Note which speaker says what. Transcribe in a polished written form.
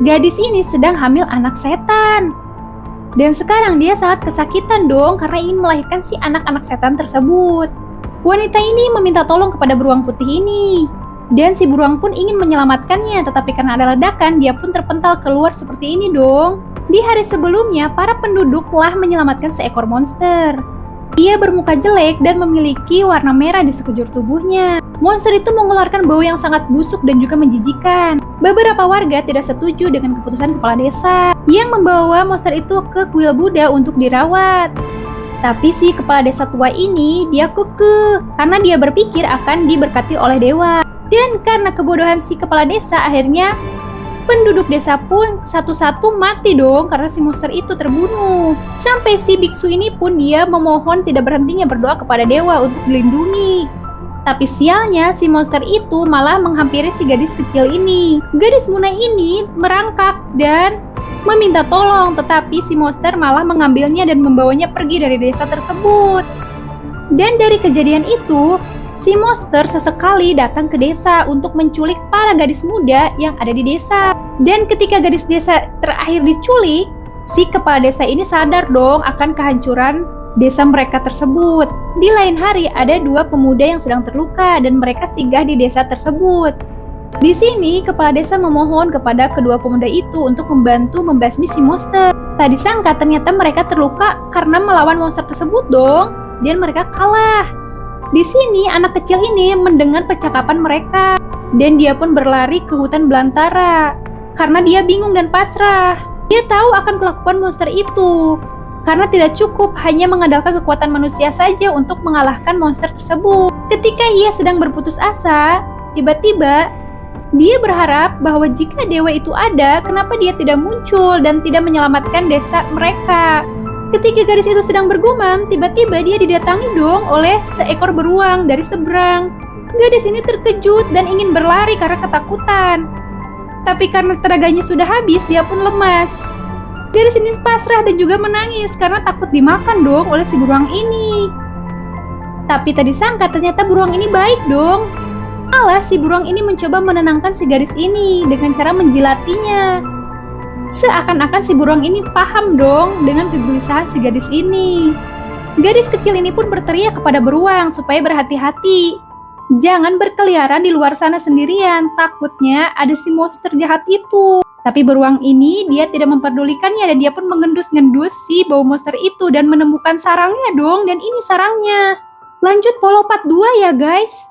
Speaker 1: gadis ini sedang hamil anak setan. Dan sekarang dia sangat kesakitan dong karena ingin melahirkan si anak-anak setan tersebut. Wanita ini meminta tolong kepada beruang putih ini. Dan si beruang pun ingin menyelamatkannya, tetapi karena ada ledakan, dia pun terpental keluar seperti ini dong. Di hari sebelumnya, para penduduk telah menyelamatkan seekor monster. Ia bermuka jelek dan memiliki warna merah di sekujur tubuhnya. Monster itu mengeluarkan bau yang sangat busuk dan juga menjijikan. Beberapa warga tidak setuju dengan keputusan kepala desa yang membawa monster itu ke kuil Buddha untuk dirawat. Tapi si kepala desa tua ini dia kekeh karena dia berpikir akan diberkati oleh dewa. Dan karena kebodohan si kepala desa, akhirnya penduduk desa pun satu-satu mati dong karena si monster itu terbunuh. Sampai si biksu ini pun dia memohon tidak berhentinya berdoa kepada dewa untuk dilindungi. Tapi sialnya si monster itu malah menghampiri si gadis kecil ini. Gadis Muna ini merangkak dan meminta tolong, tetapi si monster malah mengambilnya dan membawanya pergi dari desa tersebut. Dan dari kejadian itu, si monster sesekali datang ke desa untuk menculik para gadis muda yang ada di desa. Dan ketika gadis desa terakhir diculik, si kepala desa ini sadar dong akan kehancuran desa mereka tersebut. Di lain hari ada dua pemuda yang sedang terluka dan mereka singgah di desa tersebut. Di sini kepala desa memohon kepada kedua pemuda itu untuk membantu membasmi si monster. Tak disangka ternyata mereka terluka karena melawan monster tersebut dong, dan mereka kalah. Di sini anak kecil ini mendengar percakapan mereka dan dia pun berlari ke hutan belantara karena dia bingung dan pasrah. Dia tahu akan kelakuan monster itu karena tidak cukup hanya mengandalkan kekuatan manusia saja untuk mengalahkan monster tersebut. Ketika ia sedang berputus asa, tiba-tiba dia berharap bahwa jika dewa itu ada, kenapa dia tidak muncul dan tidak menyelamatkan desa mereka. Ketika gadis itu sedang bergumam, tiba-tiba dia didatangi dong oleh seekor beruang dari seberang. Gadis ini terkejut dan ingin berlari karena ketakutan. Tapi karena tenaganya sudah habis, dia pun lemas. Gadis ini pasrah dan juga menangis karena takut dimakan dong oleh si beruang ini. Tapi tak disangka ternyata beruang ini baik dong. Malah si beruang ini mencoba menenangkan si gadis ini dengan cara menjilatinya. Seakan-akan si beruang ini paham dong dengan kegelisahan si gadis ini. Gadis kecil ini pun berteriak kepada beruang supaya berhati-hati. Jangan berkeliaran di luar sana sendirian, takutnya ada si monster jahat itu. Tapi beruang ini dia tidak memperdulikannya dan dia pun mengendus-ngendus si bau monster itu dan menemukan sarangnya dong, dan ini sarangnya. Lanjut Polo Part 2 ya guys.